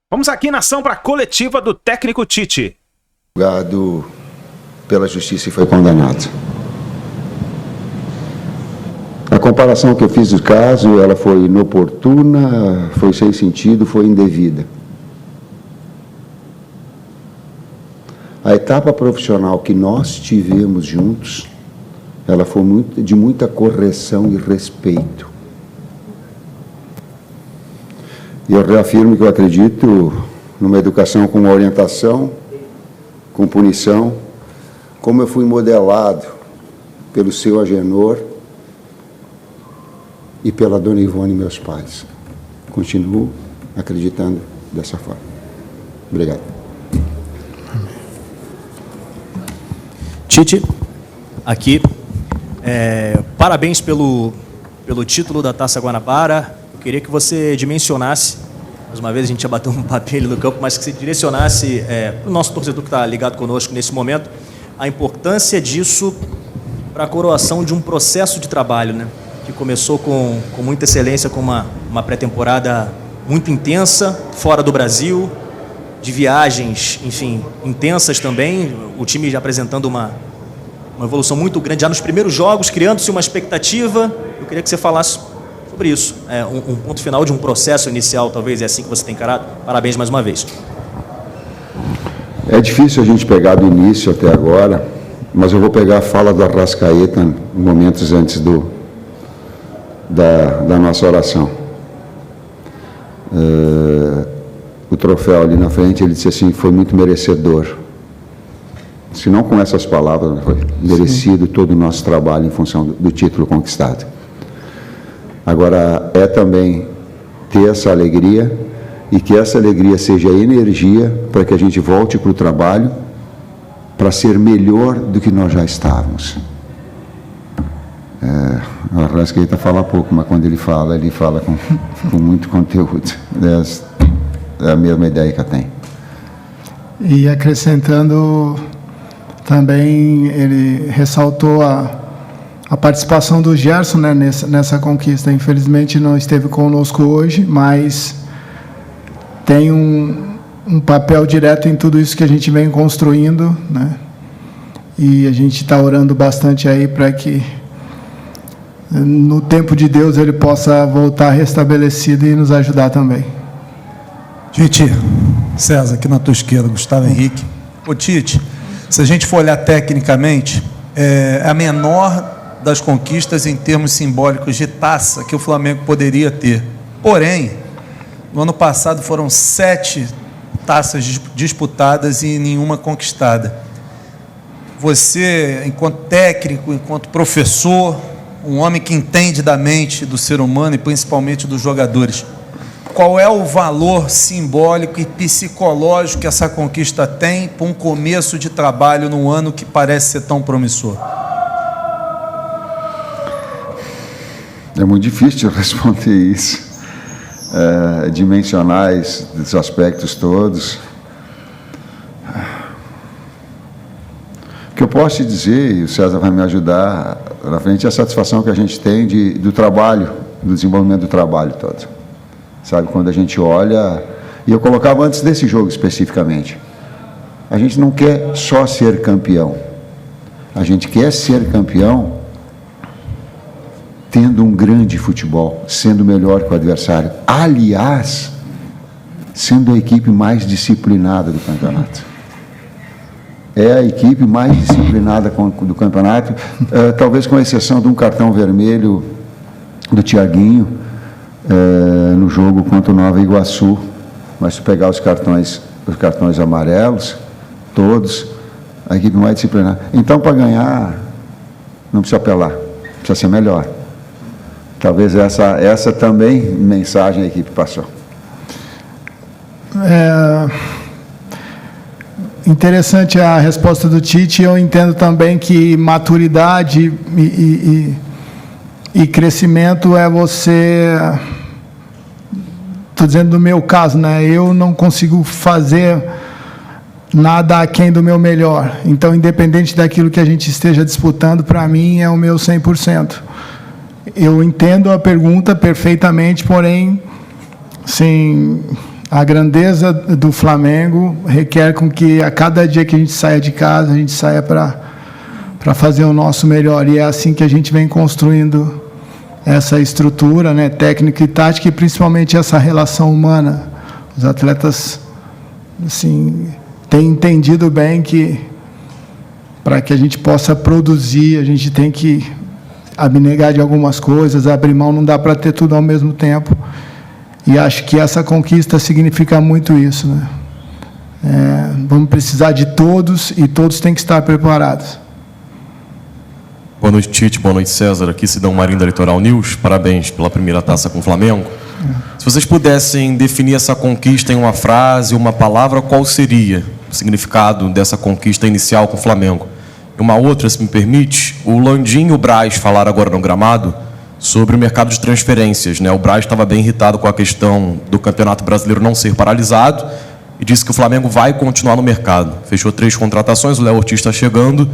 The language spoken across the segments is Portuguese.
Vamos aqui na ação para a coletiva do técnico Tite. Julgado pela justiça e foi condenado. A comparação que eu fiz do caso, ela foi inoportuna, foi sem sentido, foi indevida. A etapa profissional que nós tivemos juntos, ela foi de muita correção e respeito. E eu reafirmo que eu acredito numa educação com orientação, com punição, como eu fui modelado pelo seu Agenor e pela dona Ivone, meus pais. Continuo acreditando dessa forma. Obrigado. Tite, aqui, parabéns pelo título da Taça Guanabara. Eu queria que você dimensionasse, mais uma vez a gente já bateu um papel no campo, mas que você direcionasse para o nosso torcedor que está ligado conosco nesse momento, a importância disso para a coroação de um processo de trabalho, né? Que começou com muita excelência, com uma pré-temporada muito intensa, fora do Brasil, de viagens, enfim, intensas também, o time já apresentando uma evolução muito grande, já nos primeiros jogos, criando-se uma expectativa. Eu queria que você falasse sobre isso, um ponto final de um processo inicial, talvez, é assim que você tem encarado. Parabéns mais uma vez. É difícil a gente pegar do início até agora, mas eu vou pegar a fala do Arrascaeta momentos antes da nossa oração. O troféu ali na frente, ele disse assim, foi muito merecedor. Se não com essas palavras, foi merecido todo o nosso trabalho em função do título conquistado. Agora, é também ter essa alegria e que essa alegria seja energia para que a gente volte para o trabalho para ser melhor do que nós já estávamos. O Arrascaeta fala pouco, mas quando ele fala com muito conteúdo. É a mesma ideia que eu tenho. E acrescentando, também ele ressaltou a participação do Gerson, né, nessa conquista. Infelizmente não esteve conosco hoje, mas tem um papel direto em tudo isso que a gente vem construindo, né? E a gente está orando bastante aí para que no tempo de Deus ele possa voltar restabelecido e nos ajudar também. Tite, César, aqui na tua esquerda, Gustavo Henrique. Ô Tite, se a gente for olhar tecnicamente, é a menor das conquistas em termos simbólicos de taça que o Flamengo poderia ter. Porém, no ano passado foram 7 taças disputadas e nenhuma conquistada. Você, enquanto técnico, enquanto professor, um homem que entende da mente do ser humano e principalmente dos jogadores, qual é o valor simbólico e psicológico que essa conquista tem para um começo de trabalho num ano que parece ser tão promissor? É muito difícil responder isso, dimensionar esses aspectos todos. O que eu posso te dizer, e o César vai me ajudar na frente, é a satisfação que a gente tem do trabalho, do desenvolvimento do trabalho todo. Sabe, quando a gente olha, e eu colocava antes desse jogo especificamente, a gente não quer só ser campeão, a gente quer ser campeão tendo um grande futebol, sendo melhor que o adversário, aliás, sendo a equipe mais disciplinada do campeonato. É a equipe mais disciplinada do campeonato, talvez com exceção de um cartão vermelho do Thiaguinho, no jogo contra o Nova Iguaçu, mas se pegar os cartões amarelos, todos, a equipe mais disciplinada. Então, para ganhar, não precisa apelar, precisa ser melhor. Talvez essa também mensagem a equipe passou. Interessante a resposta do Tite. Eu entendo também que maturidade e crescimento é você... Estou dizendo do meu caso, né? Eu não consigo fazer nada aquém do meu melhor. Então, independente daquilo que a gente esteja disputando, para mim é o meu 100%. Eu entendo a pergunta perfeitamente, porém, sim, a grandeza do Flamengo requer com que a cada dia que a gente saia de casa, a gente saia para fazer o nosso melhor. E é assim que a gente vem construindo essa estrutura, né, técnica e tática, e principalmente essa relação humana. Os atletas, assim, têm entendido bem que para que a gente possa produzir, a gente tem que abnegar de algumas coisas, abrir mão, não dá para ter tudo ao mesmo tempo. E acho que essa conquista significa muito isso, né? Vamos precisar de todos e todos têm que estar preparados. Boa noite, Tite. Boa noite, César. Aqui Sidão Marinho da Litoral News. Parabéns pela primeira taça com o Flamengo. Se vocês pudessem definir essa conquista em uma frase, uma palavra, qual seria o significado dessa conquista inicial com o Flamengo? E uma outra, se me permite, o Landim e o Braz falaram agora no gramado sobre o mercado de transferências, né? O Braz estava bem irritado com a questão do Campeonato Brasileiro não ser paralisado e disse que o Flamengo vai continuar no mercado. Fechou 3 contratações, o Léo Ortiz está chegando.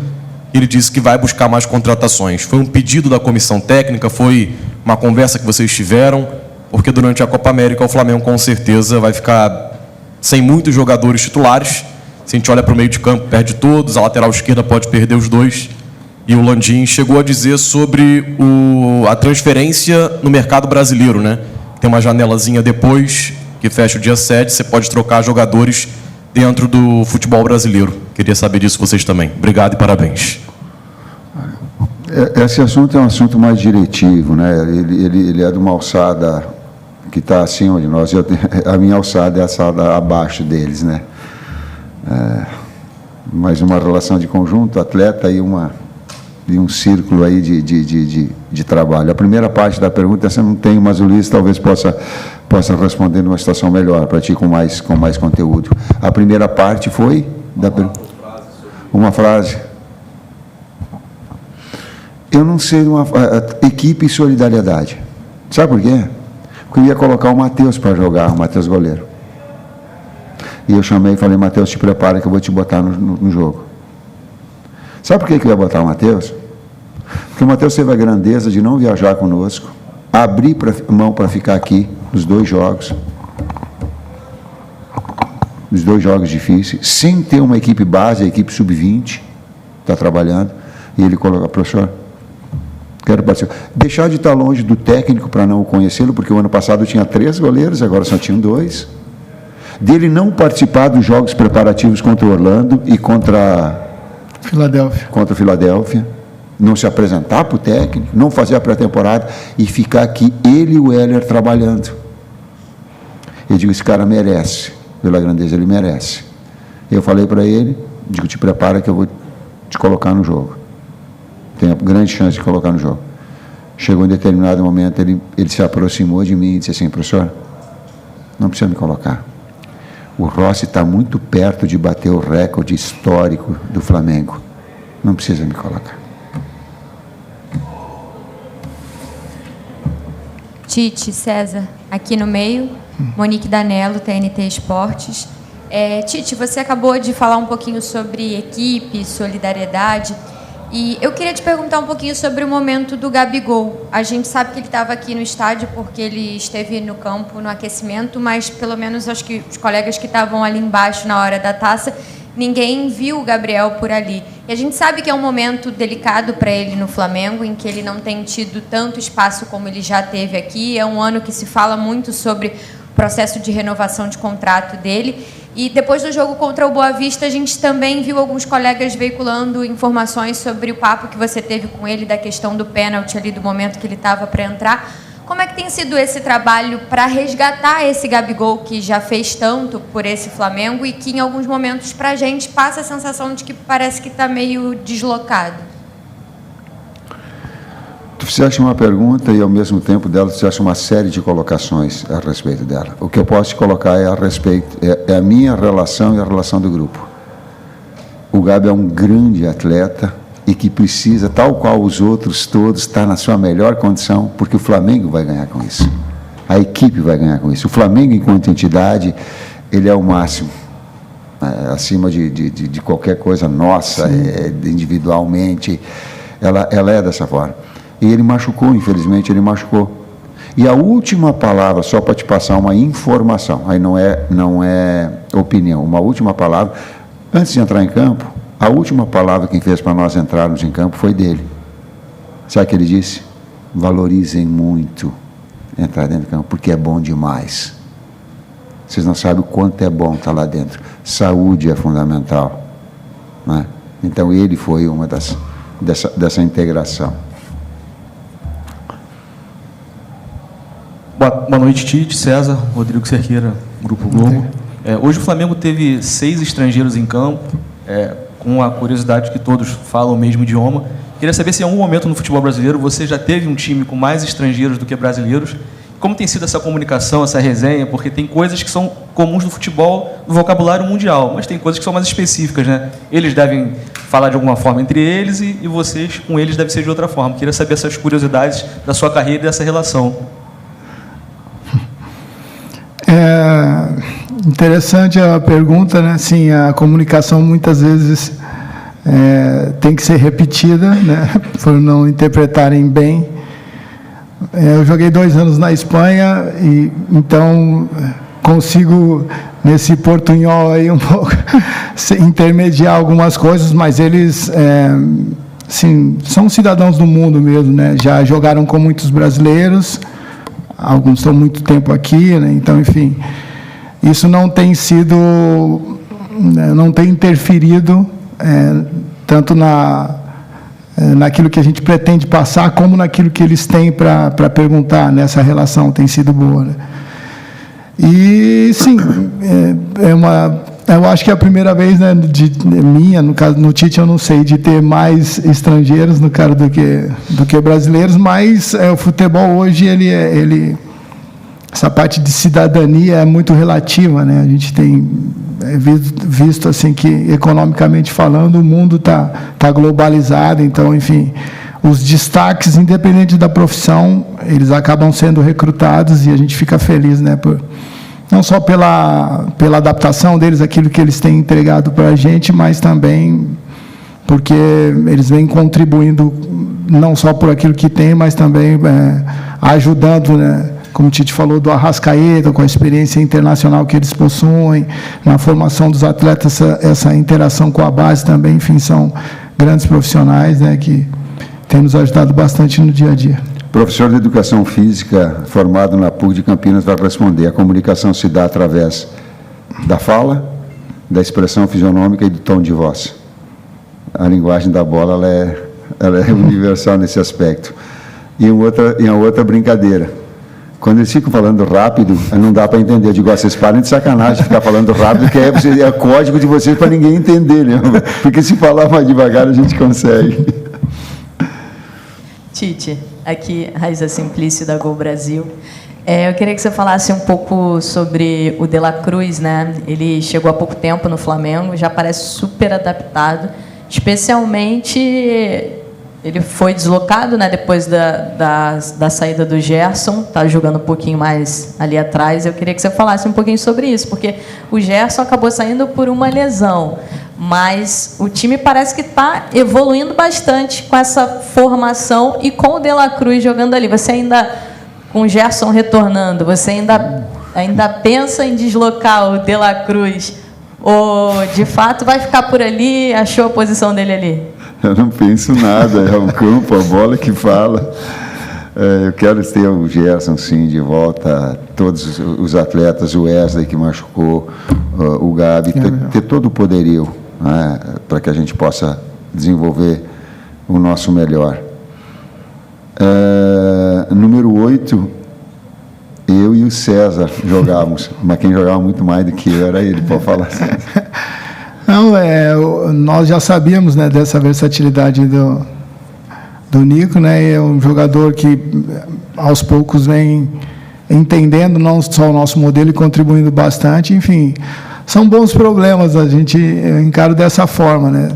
Ele disse que vai buscar mais contratações. Foi um pedido da comissão técnica? Foi uma conversa que vocês tiveram? Porque durante a Copa América o Flamengo com certeza vai ficar sem muitos jogadores titulares. Se a gente olha para o meio de campo, perde todos, a lateral esquerda pode perder os 2. E o Landim chegou a dizer sobre a transferência no mercado brasileiro, né? Tem uma janelazinha depois, que fecha o dia 7, você pode trocar jogadores dentro do futebol brasileiro. Queria saber disso vocês também. Obrigado e parabéns. Esse assunto é um assunto mais diretivo, né? Ele é de uma alçada que está acima de nós. A minha alçada é a alçada abaixo deles, né? Mas uma relação de conjunto, atleta e um círculo aí de trabalho. A primeira parte da pergunta, essa eu não tenho, mas o Luiz talvez possa responder numa situação melhor, para ti com mais conteúdo. A primeira parte foi uma frase. Eu não sei, equipe e solidariedade. Sabe por quê? Porque eu ia colocar o Matheus para jogar, o Matheus goleiro. E eu chamei e falei, Matheus, te prepara que eu vou te botar no jogo. Sabe por que eu ia botar o Matheus? Porque o Matheus teve a grandeza de não viajar conosco, abrir mão para ficar aqui nos 2 jogos, nos 2 jogos difíceis, sem ter uma equipe base, a equipe sub-20, está trabalhando, e ele coloca, professor, quero participar. Deixar de estar longe do técnico para não o conhecê-lo, porque o ano passado tinha 3 goleiros, agora só tinham 2. Dele não participar dos jogos preparativos contra o Orlando e contra a Filadélfia, não se apresentar para o técnico, não fazer a pré-temporada e ficar aqui, ele e o Heller trabalhando. Eu digo, esse cara merece, pela grandeza ele merece. Eu falei para ele, digo, te prepara que eu vou te colocar no jogo. Tem a grande chance de colocar no jogo. Chegou em determinado momento, ele se aproximou de mim e disse assim, professor, não precisa me colocar. O Rossi está muito perto de bater o recorde histórico do Flamengo. Não precisa me colocar. Tite, César, aqui no meio. Monique Danello, TNT Esportes. Tite, você acabou de falar um pouquinho sobre equipe, solidariedade. E eu queria te perguntar um pouquinho sobre o momento do Gabigol. A gente sabe que ele estava aqui no estádio porque ele esteve no campo, no aquecimento, mas pelo menos acho que os colegas que estavam ali embaixo na hora da taça, ninguém viu o Gabriel por ali. E a gente sabe que é um momento delicado para ele no Flamengo, em que ele não tem tido tanto espaço como ele já teve aqui. É um ano que se fala muito sobre o processo de renovação de contrato dele. E depois do jogo contra o Boa Vista, a gente também viu alguns colegas veiculando informações sobre o papo que você teve com ele, da questão do pênalti ali, do momento que ele estava para entrar. Como é que tem sido esse trabalho para resgatar esse Gabigol que já fez tanto por esse Flamengo e que em alguns momentos para a gente passa a sensação de que parece que está meio deslocado? Tu fizeste uma pergunta e, ao mesmo tempo dela, tu fizeste uma série de colocações a respeito dela. O que eu posso te colocar é a minha relação e a relação do grupo. O Gabi é um grande atleta e que precisa, tal qual os outros todos, estar na sua melhor condição, porque o Flamengo vai ganhar com isso. A equipe vai ganhar com isso. O Flamengo, enquanto entidade, ele é o máximo, acima de qualquer coisa nossa, individualmente. Ela é dessa forma. E ele machucou, infelizmente, ele machucou. E a última palavra, só para te passar uma informação, aí não é opinião, uma última palavra, antes de entrar em campo, a última palavra que fez para nós entrarmos em campo foi dele. Sabe o que ele disse? Valorizem muito entrar dentro do campo, porque é bom demais. Vocês não sabem o quanto é bom estar lá dentro. Saúde é fundamental, né? Então ele foi uma dessa integração. Boa noite, Tite, César, Rodrigo Cerqueira, Grupo Globo. Hoje o Flamengo teve 6 estrangeiros em campo, com a curiosidade que todos falam o mesmo idioma. Queria saber se em algum momento no futebol brasileiro você já teve um time com mais estrangeiros do que brasileiros. Como tem sido essa comunicação, essa resenha? Porque tem coisas que são comuns no futebol, no vocabulário mundial, mas tem coisas que são mais específicas, né? Eles devem falar de alguma forma entre eles e vocês com eles deve ser de outra forma. Queria saber essas curiosidades da sua carreira e dessa relação. Interessante a pergunta, né? Sim, a comunicação muitas vezes tem que ser repetida, né? Por não interpretarem bem. Eu joguei 2 anos na Espanha e então consigo nesse portunhol aí um pouco intermediar algumas coisas, mas eles sim, são cidadãos do mundo mesmo, né? Já jogaram com muitos brasileiros, alguns estão muito tempo aqui, né? Então, enfim, isso não tem sido, não tem interferido tanto naquilo que a gente pretende passar, como naquilo que eles têm para perguntar. Nessa relação tem sido boa, né? E sim, eu acho que é a primeira vez, né, minha, no caso, no Tite eu não sei, de ter mais estrangeiros no cara do que brasileiros, mas o futebol hoje essa parte de cidadania é muito relativa, né? A gente tem visto assim que, economicamente falando, o mundo tá globalizado, então, enfim, os destaques, independente da profissão, eles acabam sendo recrutados e a gente fica feliz, né? Não só pela adaptação deles, aquilo que eles têm entregado para a gente, mas também porque eles vêm contribuindo não só por aquilo que tem, mas também ajudando, né? Como o Tite falou, do Arrascaeta, com a experiência internacional que eles possuem, na formação dos atletas, essa interação com a base também, enfim, são grandes profissionais, né, que têm nos ajudado bastante no dia a dia. Professor de Educação Física, formado na PUC de Campinas, vai responder. A comunicação se dá através da fala, da expressão fisionômica e do tom de voz. A linguagem da bola ela é universal nesse aspecto. E a outra brincadeira. Quando eles ficam falando rápido, não dá para entender. Eu digo, vocês parem de sacanagem de ficar falando rápido, que é código de vocês para ninguém entender, né? Porque se falar mais devagar, a gente consegue. Tite, aqui, Raíssa Simplício, da Gol Brasil. Eu queria que você falasse um pouco sobre o De La Cruz, né? Ele chegou há pouco tempo no Flamengo, já parece super adaptado, especialmente... Ele foi deslocado, né, depois da saída do Gerson, está jogando um pouquinho mais ali atrás. Eu queria que você falasse um pouquinho sobre isso, porque o Gerson acabou saindo por uma lesão, mas o time parece que está evoluindo bastante com essa formação e com o De La Cruz jogando ali. Você ainda, com o Gerson retornando, você ainda pensa em deslocar o De La Cruz? Ou, de fato, vai ficar por ali, achou a posição dele ali? Eu não penso nada, é o campo, a bola que fala. Eu quero ter o Gerson, sim, de volta, todos os atletas, o Wesley que machucou, o Gabi, ter todo o poderio, né, para que a gente possa desenvolver o nosso melhor. Número 8, eu e o César jogávamos, mas quem jogava muito mais do que eu era ele, pode falar assim. Não, nós já sabíamos, né, dessa versatilidade do Nico, né? É um jogador que aos poucos vem entendendo não só o nosso modelo e contribuindo bastante. Enfim, são bons problemas, a gente encara dessa forma, né?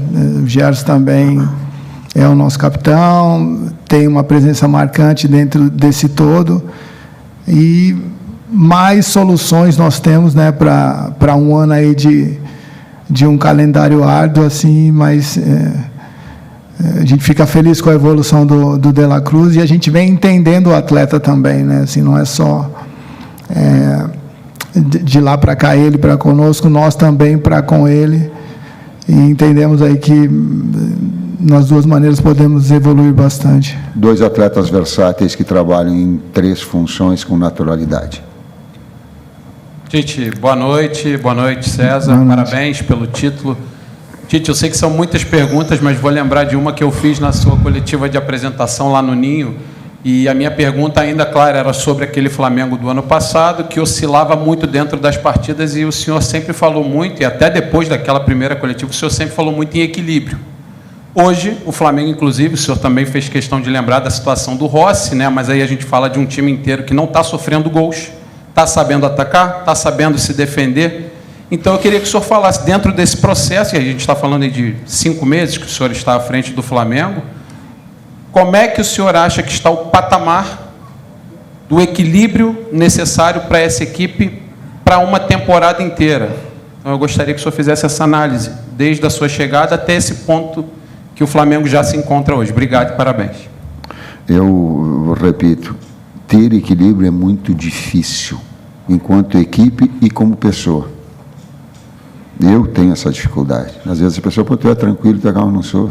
O Gerson também é o nosso capitão, tem uma presença marcante dentro desse todo e mais soluções nós temos, né, para um ano aí de um calendário árduo, assim, mas A gente fica feliz com a evolução do De La Cruz e a gente vem entendendo o atleta também, né? Assim, não é só de lá para cá ele para conosco, nós também para com ele, e entendemos aí que nas duas maneiras podemos evoluir bastante. 2 atletas versáteis que trabalham em 3 funções com naturalidade. Tite, boa noite César, Boa noite. Parabéns pelo título. Tite, eu sei que são muitas perguntas, mas vou lembrar de uma que eu fiz na sua coletiva de apresentação lá no Ninho, e a minha pergunta ainda, claro, era sobre aquele Flamengo do ano passado, que oscilava muito dentro das partidas, e o senhor sempre falou muito, e até depois daquela primeira coletiva, o senhor sempre falou muito em equilíbrio. Hoje, o Flamengo, inclusive, o senhor também fez questão de lembrar da situação do Rossi, né? Mas aí a gente fala de um time inteiro que não está sofrendo gols, está sabendo atacar, está sabendo se defender. Então, eu queria que o senhor falasse, dentro desse processo, e a gente está falando aí de 5 meses que o senhor está à frente do Flamengo, como é que o senhor acha que está o patamar do equilíbrio necessário para essa equipe para uma temporada inteira? Então, eu gostaria que o senhor fizesse essa análise, desde a sua chegada até esse ponto que o Flamengo já se encontra hoje. Obrigado e parabéns. Eu repito, ter equilíbrio é muito difícil, enquanto equipe e como pessoa. Eu tenho essa dificuldade. Às vezes a pessoa pode estar tranquilo, calmo, não sou.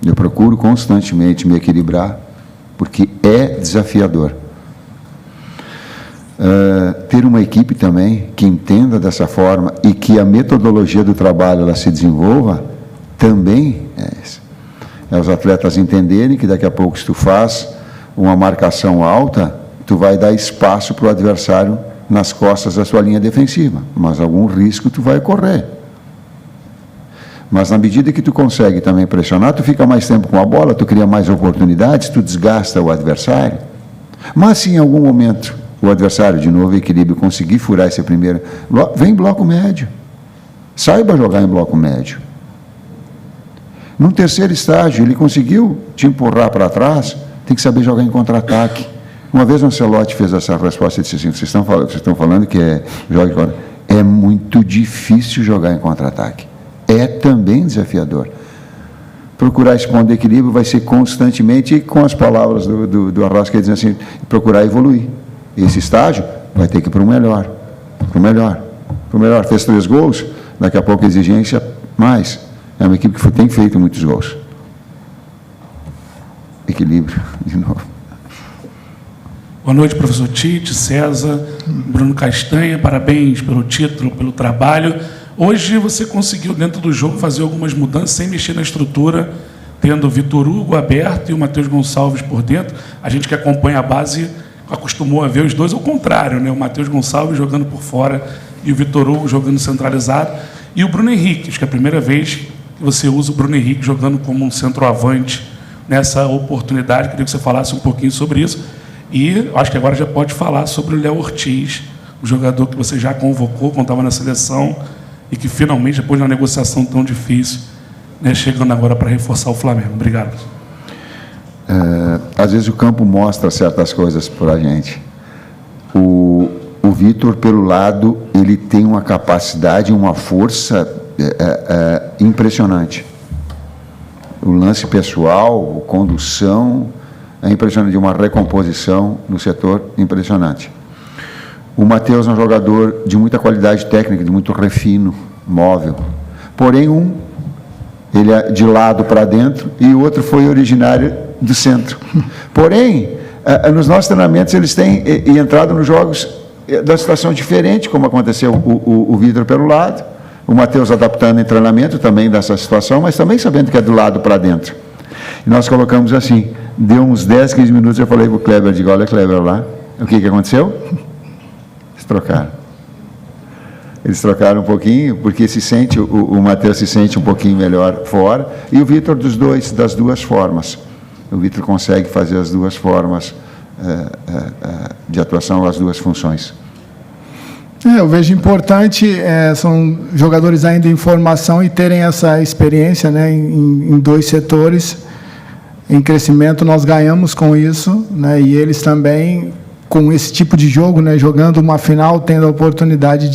Eu procuro constantemente me equilibrar, porque é desafiador. Ter uma equipe também que entenda dessa forma e que a metodologia do trabalho ela se desenvolva, também é os atletas entenderem que daqui a pouco, se tu faz uma marcação alta, tu vai dar espaço para o adversário nas costas da sua linha defensiva, mas algum risco tu vai correr. Mas na medida que tu consegue também pressionar, tu fica mais tempo com a bola, tu cria mais oportunidades, tu desgasta o adversário. Mas se em algum momento o adversário, de novo, equilíbrio, conseguir furar esse primeiro, vem em bloco médio. Saiba jogar em bloco médio. No terceiro estágio, ele conseguiu te empurrar para trás, tem que saber jogar em contra-ataque. Uma vez o Ancelotti fez essa resposta e disse assim, vocês estão falando que é muito difícil jogar em contra-ataque. É também desafiador. Procurar esse ponto de equilíbrio vai ser constantemente, com as palavras do Arrasca, que dizem assim, procurar evoluir. Esse estágio vai ter que ir para o melhor, para o melhor, para o melhor. Fez 3 gols, daqui a pouco a exigência mais. É uma equipe que tem feito muitos gols. Equilíbrio, de novo. Boa noite, professor Tite, César, Bruno Castanha, parabéns pelo título, pelo trabalho. Hoje você conseguiu, dentro do jogo, fazer algumas mudanças sem mexer na estrutura, tendo o Vitor Hugo aberto e o Matheus Gonçalves por dentro. A gente que acompanha a base acostumou a ver os dois ao contrário, né? O Matheus Gonçalves jogando por fora e o Vitor Hugo jogando centralizado. E o Bruno Henrique, acho que é a primeira vez que você usa o Bruno Henrique jogando como um centroavante nessa oportunidade. Queria que você falasse um pouquinho sobre isso. E acho que agora já pode falar sobre o Léo Ortiz, o jogador que você já convocou quando estava na seleção e que finalmente, depois de uma negociação tão difícil, né, chegando agora para reforçar o Flamengo. Obrigado. Às vezes o campo mostra certas coisas para a gente. O Vitor, pelo lado, ele tem uma capacidade, uma força impressionante. O lance pessoal, a condução, é impressionante, de uma recomposição no setor impressionante. O Matheus é um jogador de muita qualidade técnica, de muito refino, móvel. Porém, ele é de lado para dentro e o outro foi originário do centro. Porém, nos nossos treinamentos, eles têm entrado nos jogos da situação diferente, como aconteceu o Vitor pelo lado, o Matheus adaptando em treinamento também dessa situação, mas também sabendo que é do lado para dentro. E nós colocamos assim, deu uns 10, 15 minutos, eu falei para o Kleber, digo, olha Kleber lá, o que aconteceu? Eles trocaram. Eles trocaram um pouquinho, porque o Matheus se sente um pouquinho melhor fora, e o Vitor das duas formas. O Vitor consegue fazer as duas formas de atuação, as duas funções. Eu vejo importante, são jogadores ainda em formação e terem essa experiência, né, em 2 setores. Em crescimento nós ganhamos com isso, né, e eles também, com esse tipo de jogo, né, jogando uma final, tendo a oportunidade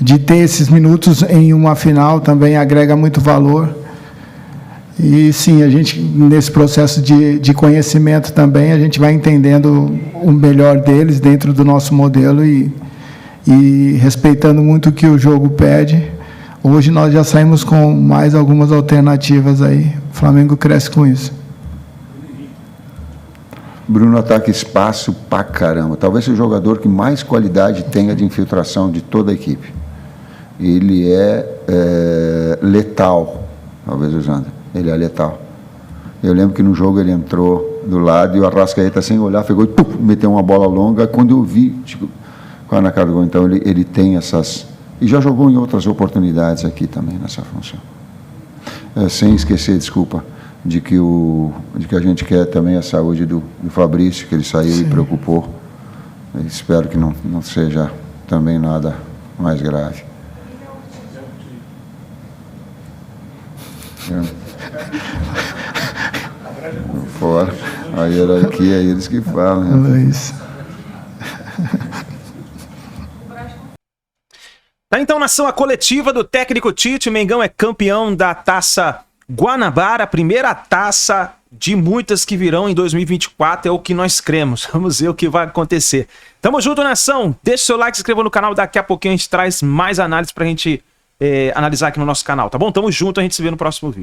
de ter esses minutos em uma final, também agrega muito valor. E sim, a gente, nesse processo de conhecimento também, a gente vai entendendo o melhor deles dentro do nosso modelo e respeitando muito o que o jogo pede. Hoje nós já saímos com mais algumas alternativas aí. O Flamengo cresce com isso. Bruno ataca espaço pra caramba. Talvez seja o jogador que mais qualidade tenha de infiltração de toda a equipe. Ele é letal, talvez usando. Ele é letal. Eu lembro que no jogo ele entrou do lado e o Arrascaeta, sem olhar, pegou e meteu uma bola longa. Quando eu vi, tipo, quase na cara do gol. Então ele tem essas... E já jogou em outras oportunidades aqui também nessa função. Sem esquecer, desculpa, de que a gente quer também a saúde do Fabrício, que ele saiu e preocupou. Eu espero que não seja também nada mais grave. Fora. A hierarquia é eles que falam. Né? Luiz. Tá, então, nação, a coletiva do técnico Tite. Mengão é campeão da Taça Guanabara, a primeira taça de muitas que virão em 2024, é o que nós cremos. Vamos ver o que vai acontecer. Tamo junto, nação. Deixa o seu like, se inscreva no canal. Daqui a pouquinho a gente traz mais análises pra gente analisar aqui no nosso canal, tá bom? Tamo junto, a gente se vê no próximo vídeo.